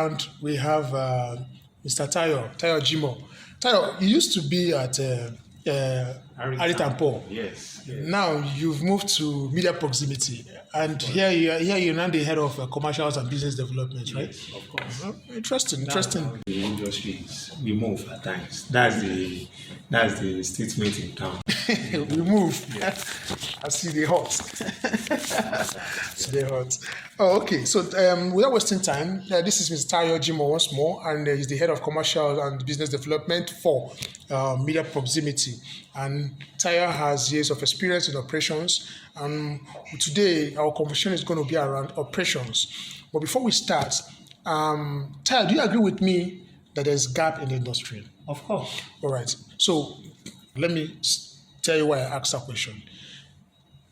around, we have Mr. Tayo Jimoh. Tayo, you used to be at Arit and Paul. Yes. Now you've moved to media proximity, and here you're now the head of commercials and business development, right? Yes, of course. Interesting. That's how the industry is. We move at times. That's the statement in town. We move. I see the hot. See the hot. Oh, okay. So without wasting time, this is Mr. Tayo Jimoh once more, and he's the head of commercial and business development for media proximity. And Tayo has years of experience in operations. And today our conversation is going to be around operations. But before we start, Tayo, do you agree with me that there's gap in the industry? Of course. All right. So let me tell you why I asked that question.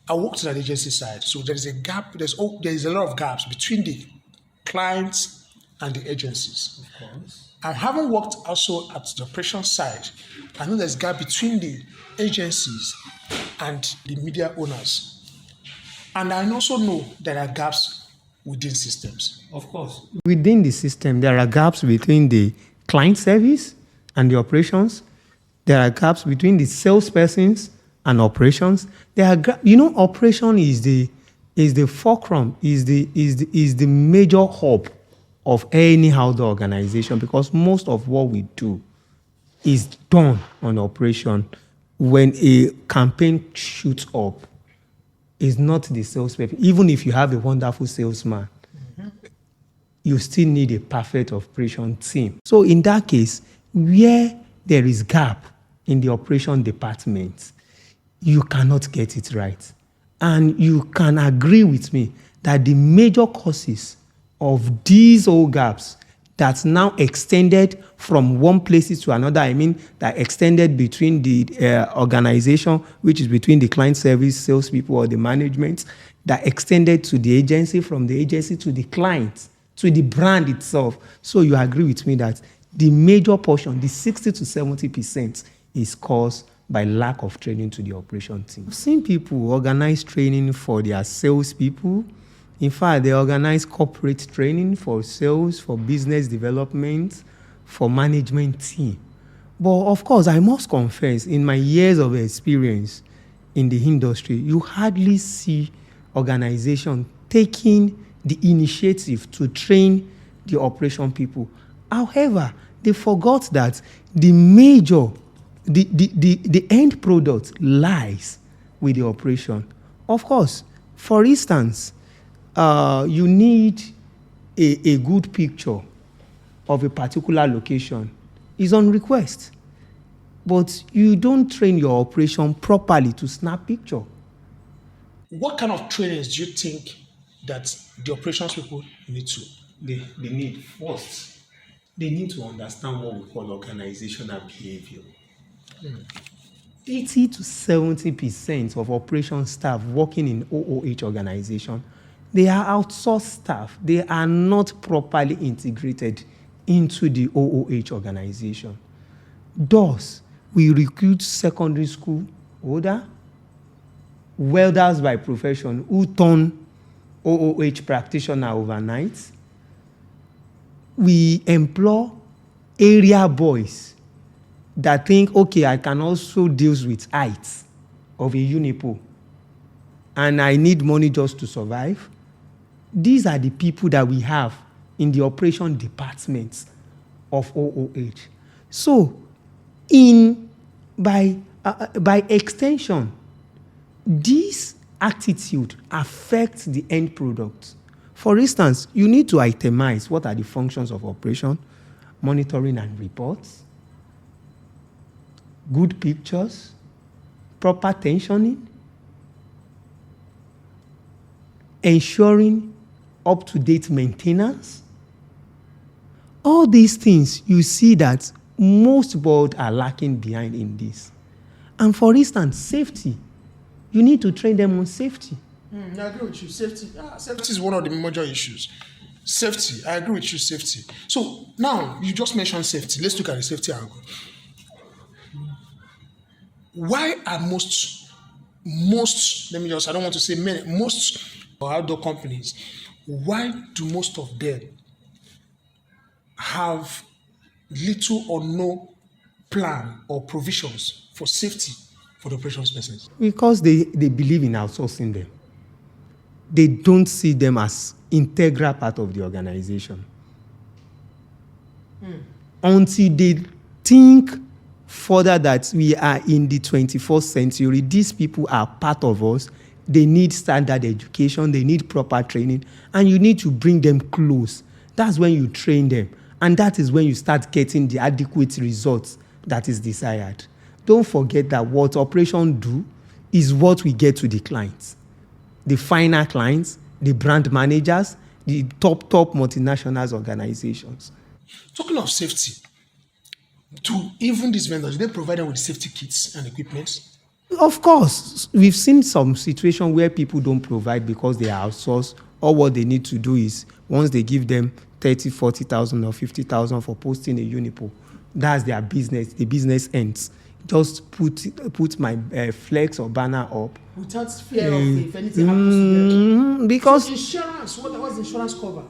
I worked in an agency side, so there is a gap. There is a lot of gaps between the clients and the agencies. Of course. And having worked also at the operation side, I know there's a gap between the agencies and the media owners. And I also know there are gaps within systems. Of course. Within the system, there are gaps between the client service and the operations. There are gaps between the salespersons and operations. There are operation is the fulcrum, is the major hub of any outdoor organization, because most of what we do is done on operation. When a campaign shoots up, it's not the salesperson. Even if you have a wonderful salesman, you still need a perfect operation team. So in that case, where there is gap in the operation department, you cannot get it right. And you can agree with me that the major causes of these old gaps that's now extended from one place to another, I mean, that extended between the organization, which is between the client service, salespeople, or the management, that extended to the agency, from the agency to the client, to the brand itself. So you agree with me that the major portion, the 60 to 70%, is caused by lack of training to the operation team. I've seen people organize training for their salespeople. In fact, they organize corporate training for sales, for business development, for management team. But of course, I must confess, in my years of experience in the industry, you hardly see organization taking the initiative to train the operation people. However, they forgot that the end product lies with the operation. Of course, for instance, you need a good picture of a particular location. It's on request, but you don't train your operation properly to snap picture. What kind of trainings do you think that the operations people need to? They need first. They need to understand what we call organizational behavior. 80 to 70% of operation staff working in OOH organization, they are outsourced staff. They are not properly integrated into the OOH organization. Thus, we recruit secondary school older, welders by profession who turn OOH practitioner overnight. We employ area boys that think, okay, I can also deal with heights of a unipo, and I need money just to survive. These are the people that we have in the operation departments of OOH. So, by extension, this attitude affects the end product. For instance, you need to itemize what are the functions of operation, monitoring and reports, good pictures, proper tensioning, ensuring up-to-date maintenance. All these things, you see that most boards are lacking behind in this. And for instance, safety. You need to train them on safety. I agree with you. Safety is one of the major issues. Safety, I agree with you, safety. So now, you just mentioned safety. Let's look at the safety angle. Why are most, let me just, I don't want to say many, most outdoor companies, why do most of them have little or no plan or provisions for safety for the operations persons? Because they believe in outsourcing them. They don't see them as integral part of the organization. Until they think further that we are in the 21st century, these people are part of us. They need standard education, they need proper training, and you need to bring them close. That's when you train them, and that is when you start getting the adequate results that is desired. Don't forget that what operation do is what we get to the clients. The final clients, the brand managers, the top multinationals organizations. Talking of safety, do even these vendors, do they provide them with safety kits and equipment? Of course, we've seen some situation where people don't provide because they are outsourced. All what they need to do is once they give them 30, 40,000 or 50,000 for posting a unipo, that's their business. The business ends. Just put my flex or banner up. Without fear of if anything happens to them. Because So insurance, what's the insurance cover?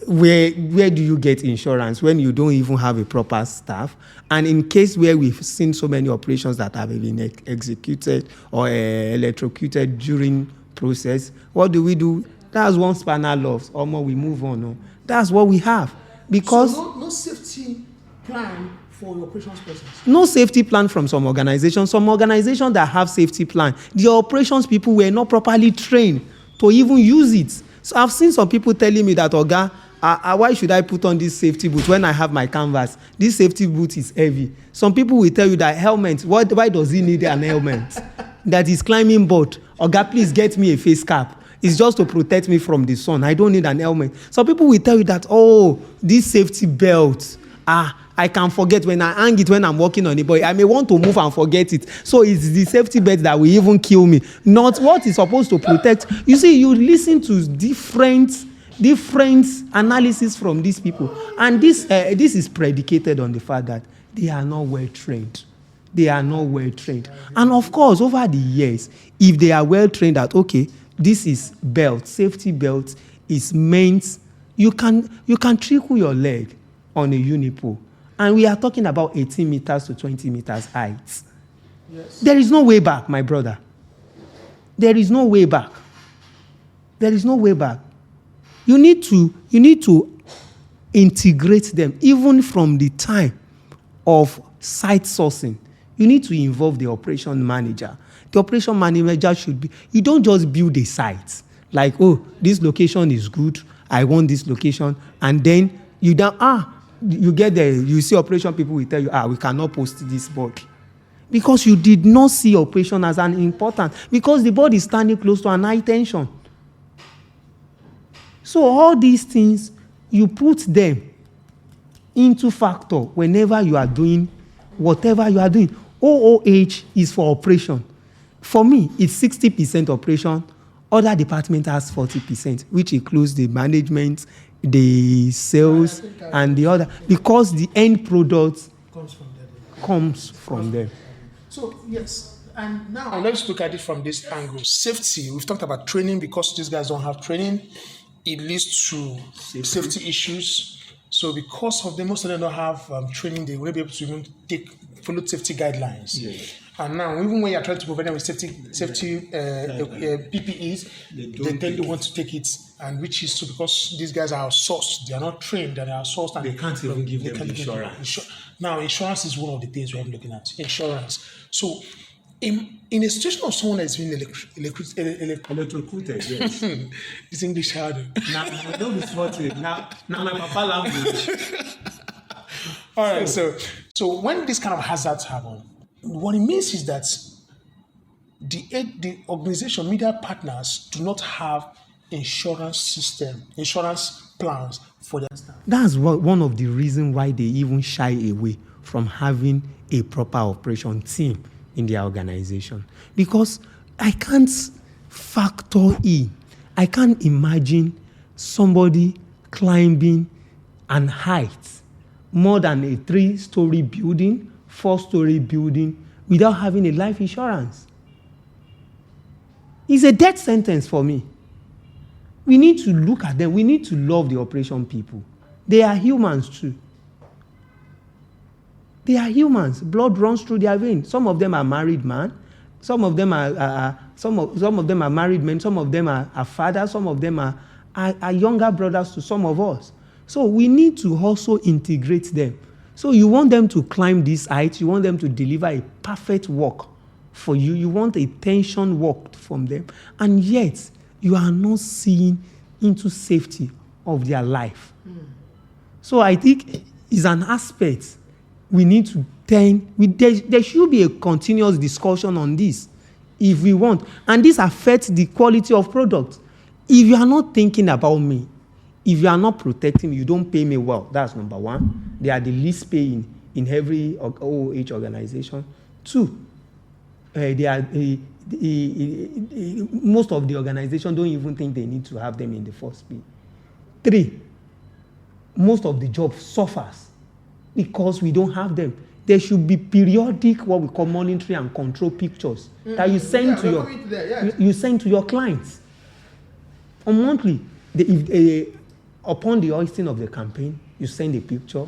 where do you get insurance when you don't even have a proper staff? And in case where we've seen so many operations that have been executed or electrocuted during process, what do? That's one spanner loss. Or more, we move on. No? That's what we have. Because So no safety plan for your operations persons. no safety plan from some organizations. Some organizations that have safety plan, the operations people were not properly trained to even use it. So I've seen some people telling me that, Oga, why should I put on this safety boot when I have my canvas? This safety boot is heavy. Some people will tell you that helmet, why does he need an helmet? That is climbing board. Oga, please get me a face cap. It's just to protect me from the sun. I don't need an helmet. Some people will tell you that, this safety belt, I can forget when I hang it when I'm walking on it, but I may want to move and forget it. So it's the safety belt that will even kill me, not what is supposed to protect. You see, you listen to different analysis from these people, and this is predicated on the fact that they are not well trained. They are not well trained, and of course, over the years, if they are well trained, that okay, this is belt, safety belt is meant. You can trickle your leg on a unipo. And we are talking about 18 meters to 20 meters height. Yes. There is no way back, my brother. There is no way back. There is no way back. You need to integrate them, even from the time of site sourcing. You need to involve the operation manager. The operation manager should be, you don't just build a site. Like, this location is good, I want this location, and then you get there, you see operation people will tell you, we cannot post this board. Because you did not see operation as an important, because the board is standing close to an high tension. So all these things, you put them into factor whenever you are doing whatever you are doing. OOH is for operation. For me, it's 60% operation. Other department has 40%, which includes the management, the sales, and the other, because the end product comes from them. So yes, and now let's look at it from this angle. Safety. We've talked about training because these guys don't have training. It leads to safety issues. So because of them, most of them don't have training, they will be able to even follow safety guidelines. Yes. And now, even when you're trying to provide them with safety PPEs, they tend to want to take it, and which is so because these guys are outsourced, they are not trained, and they are outsourced. And They can't even give them insurance. Now, insurance is one of the things we're looking at. Insurance. So, in a situation of someone that's been Electrocuted, yes. this English hard. Now, don't be smarting. Now, my papa language. All right. So when this kind of hazards happen, what it means is that the organization, media partners, do not have insurance plans for their staff. That's one of the reasons why they even shy away from having a proper operation team in their organization. Because I can't factor in, I can't imagine somebody climbing an height more than a 3-story building, 4-story building without having a life insurance. It's a death sentence for me. We need to look at them. We need to love the operation people. They are humans too. They are humans. Blood runs through their veins. Some of them are married men. Some of them are some of them are married men. Some of them are fathers. Some of them are younger brothers to some of us. So we need to also integrate them. So you want them to climb this height. You want them to deliver a perfect work for you. You want a tension work from them. And yet, you are not seeing into safety of their life. So I think it's an aspect we need to there should be a continuous discussion on this if we want. And this affects the quality of product. If you are not thinking about me, if you are not protecting me, you don't pay me well. That's number one. They are the least paying in every OOH organization. Two, most of the organizations don't even think they need to have them in the first place. Three, most of the job suffers because we don't have them. There should be periodic, what we call monitoring and control pictures that you send you send to your clients on monthly. Upon the hoisting of the campaign, you send a picture.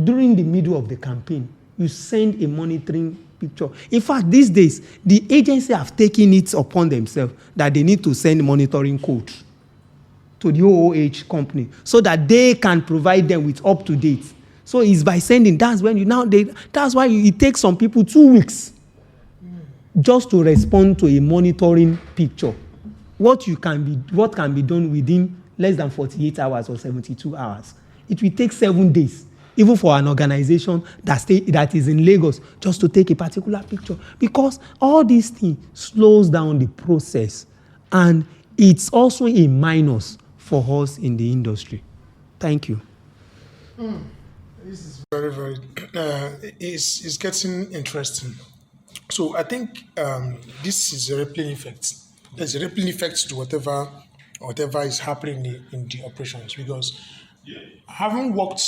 During the middle of the campaign, you send a monitoring picture. In fact, these days, the agency have taken it upon themselves that they need to send monitoring code to the OOH company so that they can provide them with up-to-date. So it's by sending. That's why it takes some people 2 weeks just to respond to a monitoring picture. What can be done within less than 48 hours or 72 hours. It will take 7 days, even for an organization that is in Lagos, just to take a particular picture. Because all these things slows down the process, and it's also a minus for us in the industry. Thank you. This is very, very, it's getting interesting. So I think this is a rippling effect. There's a rippling effect to whatever is happening in the operations, because having worked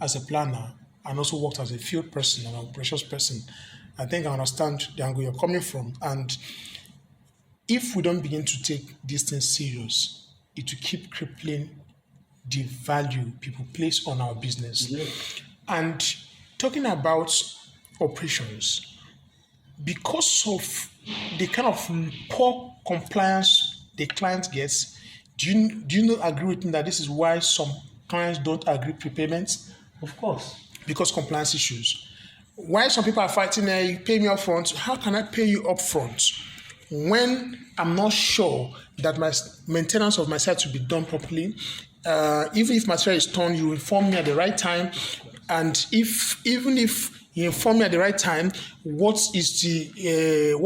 as a planner and also worked as a field person and an operations person, I think I understand the angle you're coming from. And if we don't begin to take these things serious, it will keep crippling the value people place on our business. Yeah. And talking about operations, because of the kind of poor compliance the client gets, do you not agree with me that this is why some clients don't agree prepayments? Of course. Because compliance issues. Why some people are fighting, you pay me up front. How can I pay you up front when I'm not sure that my maintenance of my site will be done properly? Even if material is torn, you inform me at the right time. And even if you inform me at the right time, what is the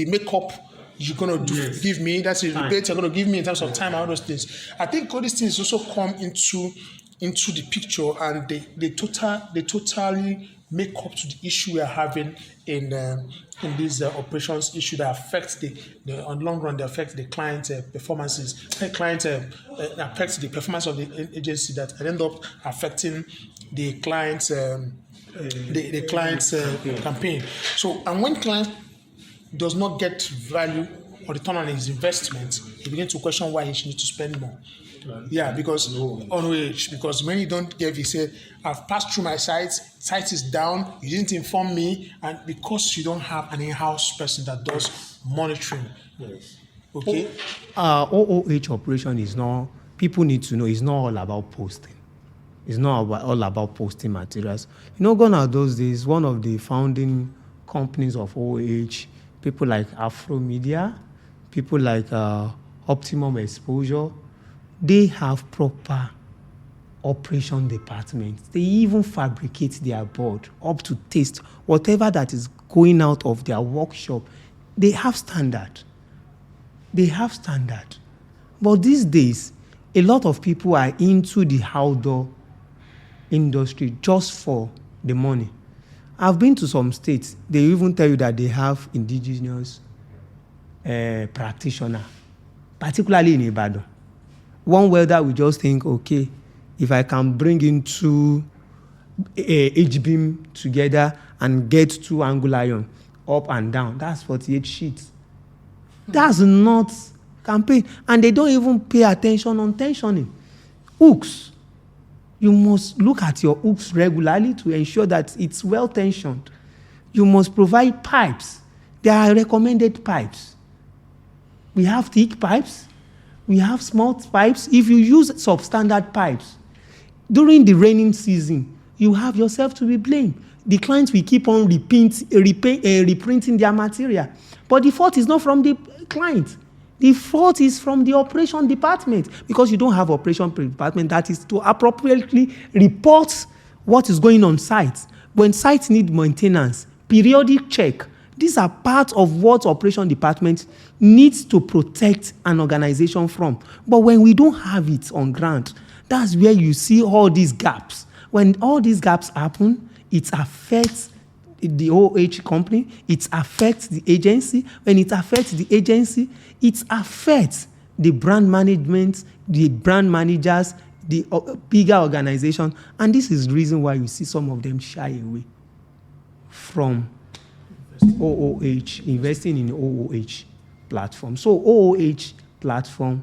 makeup you're gonna do? Yes. Give me, that's a rebate you're gonna give me in terms of time and all those things. I think all these things also come into the picture, and they totally make up to the issue we are having in these operations issue that affects on the long run. They affect the client performances. The client affects the performance of the agency, that end up affecting the client's campaign. So, and when client does not get value or return on his investment, he begins to question why he should need to spend more. Yeah, because because when you don't give, he said, I've passed through my site is down, you didn't inform me, and because you don't have an in-house person that does monitoring. Yes. Okay. OOH operation is not, people need to know, it's not all about posting. It's not all about posting materials. Gone are those days, one of the founding companies of OOH, people like Afro Media, people like Optimum Exposure, they have proper operation departments. They even fabricate their board up to taste. Whatever that is going out of their workshop, they have standard. But these days, a lot of people are into the outdoor industry just for the money. I've been to some states, they even tell you that they have indigenous practitioner, particularly in Ibadan. One welder will just think, okay, if I can bring in two H-beam together and get 2 angle iron up and down, that's 48 sheets. That's not campaign. And they don't even pay attention on tensioning. Hooks. You must look at your hooks regularly to ensure that it's well tensioned. You must provide pipes. There are recommended pipes. We have thick pipes. We have small pipes. If you use substandard pipes, during the raining season, you have yourself to be blamed. The clients will keep on reprinting their material. But the fault is not from the client. The fault is from the operation department, because you don't have operation department that is to appropriately report what is going on site. When sites need maintenance, periodic check, these are part of what operation department needs to protect an organization from. But when we don't have it on ground, that's where you see all these gaps. When all these gaps happen, it affects the OH company, it affects the agency. When it affects the agency, it affects the brand management, the brand managers, the bigger organization. And this is the reason why you see some of them shy away from OOH, investing in OOH platform. So OOH platform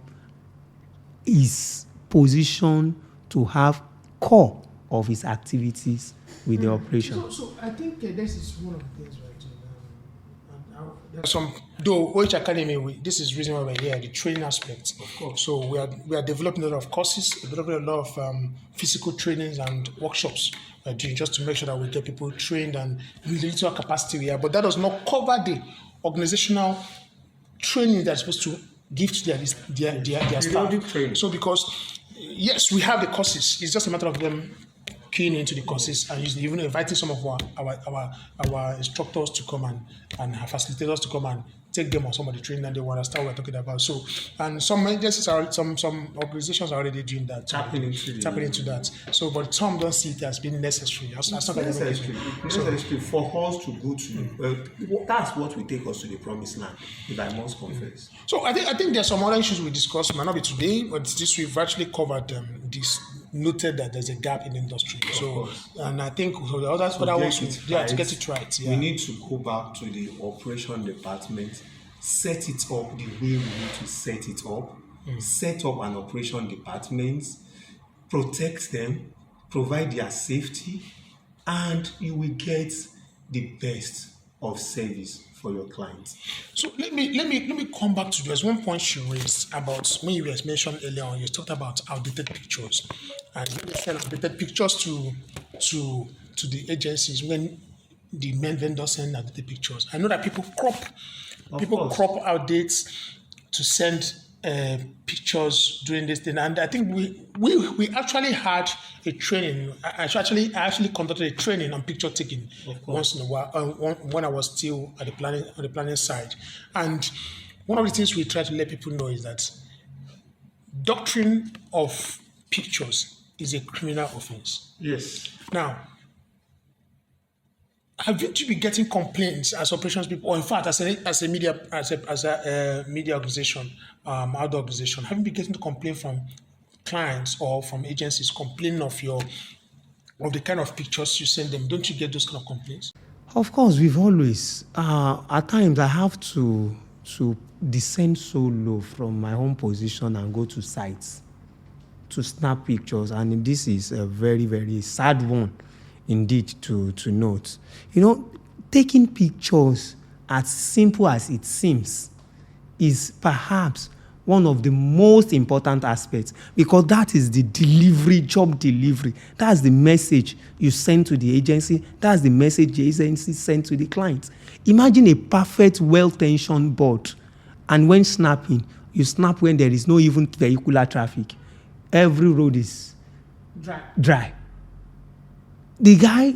is positioned to have core of its activities with the operation. So I think this is one of the things, right? There are some, though OH Academy, this is the reason why we're here, the training aspect. Of course. So we are developing a lot of courses, developing a lot of physical trainings and workshops we're doing, just to make sure that we get people trained and with the little capacity we have. But that does not cover the organizational training they're supposed to give to their staff. Training. So because, yes, we have the courses, it's just a matter of them keying into the courses and even inviting some of our instructors to come and our facilitators to come and take them on some of the training that they want to start. We're talking about. So, and some agencies are, some organizations are already doing that, tapping into that. So, but some don't see it as being necessary. It's necessary for us to go to. That's what will take us to the promised land, if I must confess. So, I think there's some other issues we discussed. Might not be today, but this we've actually covered this. Noted that there's a gap in the industry. And I think the other ones, to get it right. Yeah. We need to go back to the operation department, set it up the way we need to set it up, set up an operation department, protect them, provide their safety, and you will get the best of service for your clients. So let me come back to there's one point you raised about when you mentioned earlier on. You talked about outdated pictures, and you send outdated pictures to the agencies when the main vendors send outdated pictures. I know that people crop out dates to send pictures during this thing, and I think we actually had a training. I actually conducted a training on picture taking once in a while when I was still at the planning side. And one of the things we try to let people know is that doctrine of pictures is a criminal offense. Yes. Now, have you been getting complaints as operations people, or in fact, as a media organization, outdoor organization, have you been getting complaints from clients or from agencies complaining of the kind of pictures you send them? Don't you get those kind of complaints? Of course, we've always. At times, I have to descend so low from my home position and go to sites to snap pictures, and this is a very, very sad one. Indeed, to note. Taking pictures, as simple as it seems, is perhaps one of the most important aspects, because that is the job delivery. That's the message you send to the agency. That's the message the agency sends to the client. Imagine a perfect, well-tensioned board, and when snapping, you snap when there is no even vehicular traffic. Every road is dry. The guy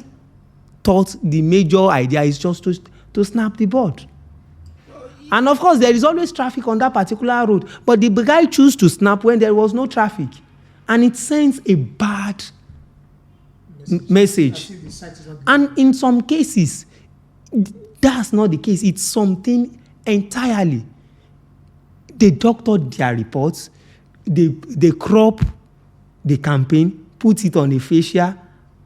thought the major idea is just to snap the board. And of course, there is always traffic on that particular road. But the guy chose to snap when there was no traffic. And it sends a bad message. And in some cases, that's not the case. It's something entirely. They doctored their reports. They crop the campaign, put it on a fascia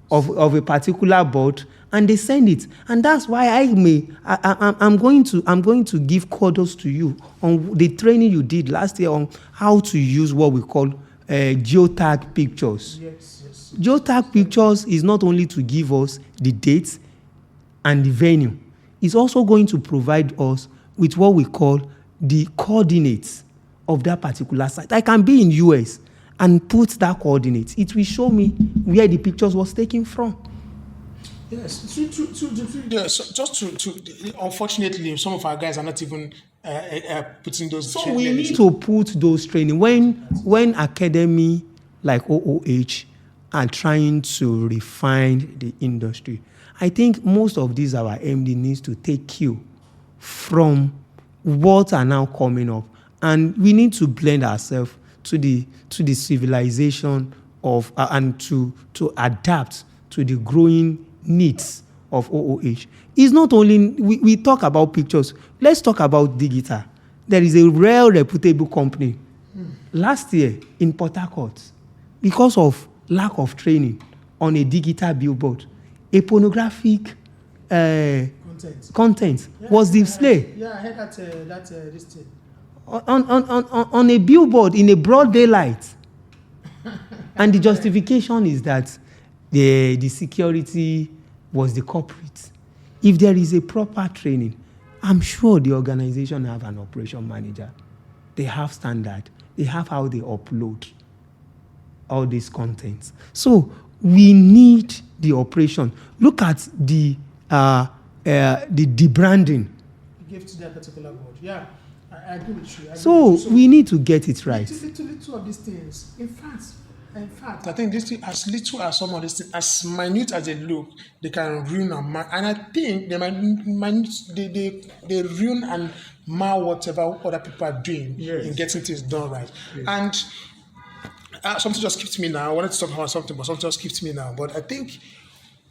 of a particular board, and they send it. And that's why I'm going to give kudos to you on the training you did last year on how to use what we call geotag pictures. Yes. Geotag pictures is not only to give us the dates and the venue, it's also going to provide us with what we call the coordinates of that particular site. I can be in US and put that coordinates. It will show me where the pictures was taken from. Yes, yeah, so just to unfortunately, some of our guys are not even putting those. So we need to put those training when academy like OOH are trying to refine the industry. I think most of these our MD needs to take cue from what are now coming up, and we need to blend ourselves to the civilization of and to adapt to the growing needs of OOH. It's not only we talk about pictures. Let's talk about digital. There is a real reputable company last year in Port Harcourt, because of lack of training on a digital billboard, a pornographic content was displayed. I heard that this thing. On a billboard in a broad daylight. And the justification is that the security was the culprit. If there is a proper training, I'm sure the organization have an operation manager. They have standard. They have how they upload all these contents. So we need the operation. Look at the branding. You gave to that particular board. Yeah, I agree with you. So we need to get it right. Little of these things. In fact, I think this thing, as little as some of these things, as minute as they look, they can ruin and mar. And I think they they ruin and mar whatever other people are doing in getting things done right. And something just keeps me now. I wanted to talk about something, but something just keeps me now. But I think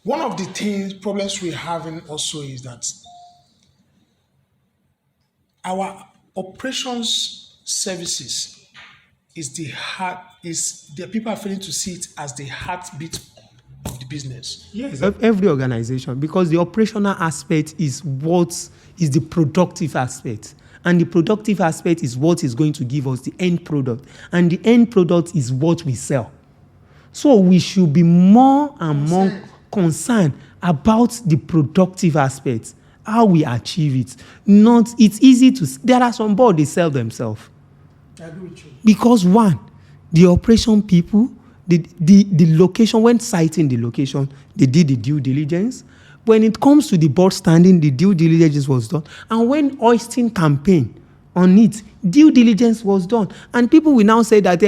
one of the problems we're having also is that our operations services is the people are failing to see it as the heartbeat of the business. Yes, every organization, because the operational aspect is what is the productive aspect. And the productive aspect is what is going to give us the end product. And the end product is what we sell. So we should be more and more concerned about the productive aspects, how we achieve it. It's easy to, there are some boards, they sell themselves. I agree with you. Because one, the operation people, the location, when citing the location, they did the due diligence. When it comes to the board standing, the due diligence was done. And when hoisting campaign on it, due diligence was done. And people will now say that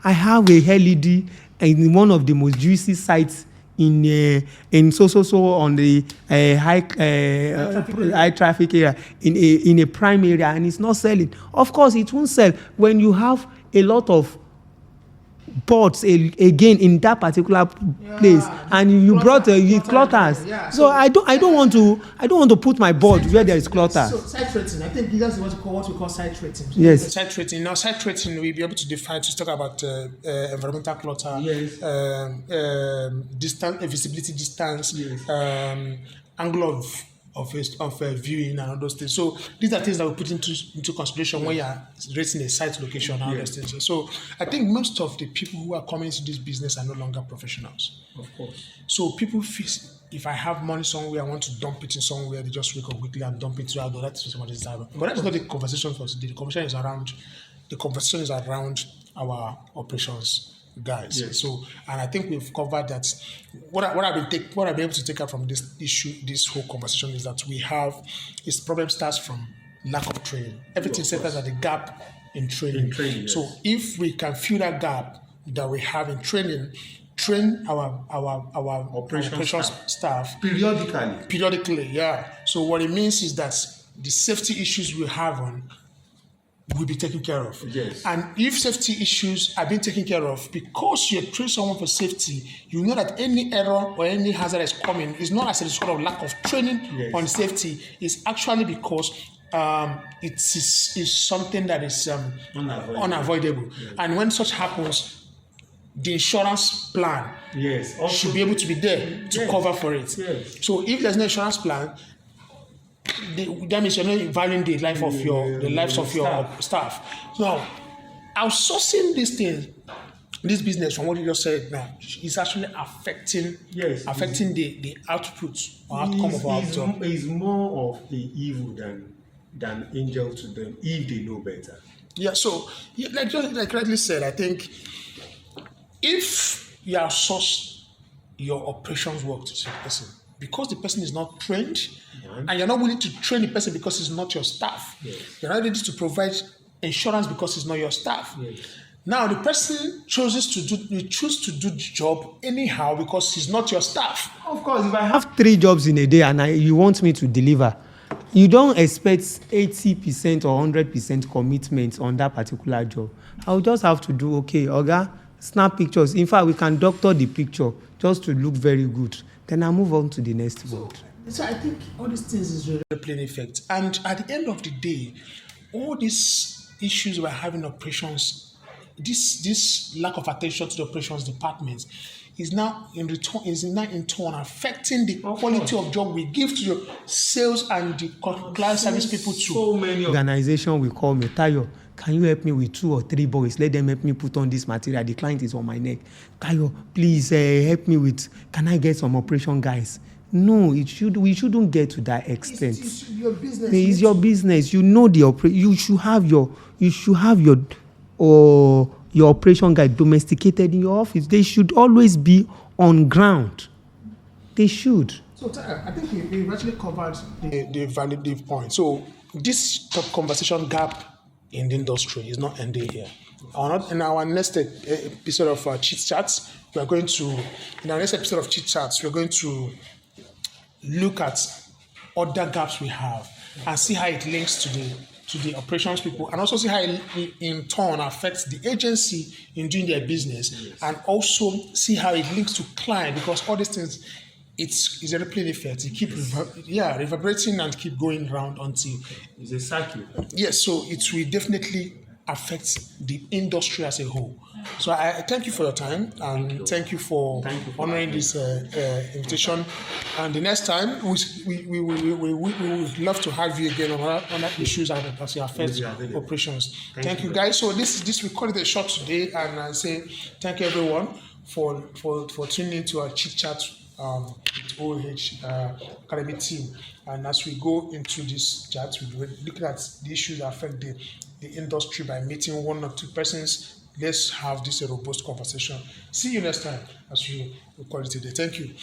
I have a LED in one of the most juicy sites in so on the high traffic area in a prime area, and it's not selling. Of course, it won't sell when you have a lot of boards again in that particular place, and you brought clutters. Yeah. So I don't want to put my board where there is clutter. So site rating, I think that's what we call site rating. Yes. Site rating. Now site rating, we'll be able to define, to talk about environmental clutter, distance, visibility distance, angle of viewing and all those things. So these are things that we put into consideration when you are rating a site location and all those things. So I think most of the people who are coming into this business are no longer professionals. Of course. So people feel, if I have money somewhere, I want to dump it in somewhere, they just wake up quickly and dump it to outdoor. That's somebody's desire. But that's not the conversation for today. The conversation is around our operations guys. Yes. So, and I think we've covered that. What I've been able to take out from this issue, this whole conversation, is that the problem starts from lack of training. Everything centers at the gap in training. So, yes. If we can fill that gap that we have in training, train our operations staff periodically. Yeah. So what it means is that the safety issues we have will be taken care of. Yes. And if safety issues are being taken care of, because you train someone for safety, you know that any error or any hazard is coming is not as a result of lack of training on safety. It's actually because it is something that is unavoidable. Yes. And when such happens, the insurance plan should be able to be there to cover for it. Yes. So if there's no insurance plan, that means you're not valuing the life of the lives of your staff. Now, outsourcing these things this business, from what you just said now, is actually affecting Yes, the output or outcome of our job. Is more of the evil than angel to them if they know better. Yeah, so like rightly said, I think if you outsource your operations work to a person because the person is not trained, and you're not willing to train the person because it's not your staff, you're not ready to provide insurance because it's not your staff. Now the person choose to do the job anyhow because he's not your staff. Of course, if I have 3 jobs in a day and you want me to deliver, you don't expect 80% or 100% commitment on that particular job. I'll just have to do, okay, Oga, snap pictures. In fact, we can doctor the picture just to look very good. Then I'll move on to the next one. So I think all these things is really playing effect. And at the end of the day, all these issues we're having operations, this lack of attention to the operations department is now in turn affecting the quality of job we give to the sales and the client service people too. So many Organization will call me, Tayo, can you help me with 2 or 3 boys? Let them help me put on this material. The client is on my neck. Tayo, please help me with, can I get some operation guys? No, we shouldn't get to that extent. It's your business. It's your business. You know the operation. You should have your operation guy domesticated in your office. They should always be on ground. They should. So I think we've actually covered the valid point. So this top conversation gap in the industry is not ending here. In our next episode of Chit Chats, we're going to look at other gaps we have and see how it links to the operations people, and also see how it in turn affects the agency in doing their business, and also see how it links to client, because all these things, it's a ripple effect. It keep reverberating and keep going round until it's a cycle. Yes, so it will definitely affect the industry as a whole. So I thank you for your time, and thank you for honoring this invitation. And the next time we would love to have you again on other issues that affect operations. Thank you guys. So this we call it a short today, and I say thank you everyone for tuning into our chit chat with OH Academy team. And as we go into this chat, we're looking at the issues that affect the industry by meeting 1 or 2 persons. Let's have this a robust conversation. See you next time as we record it today. Thank you.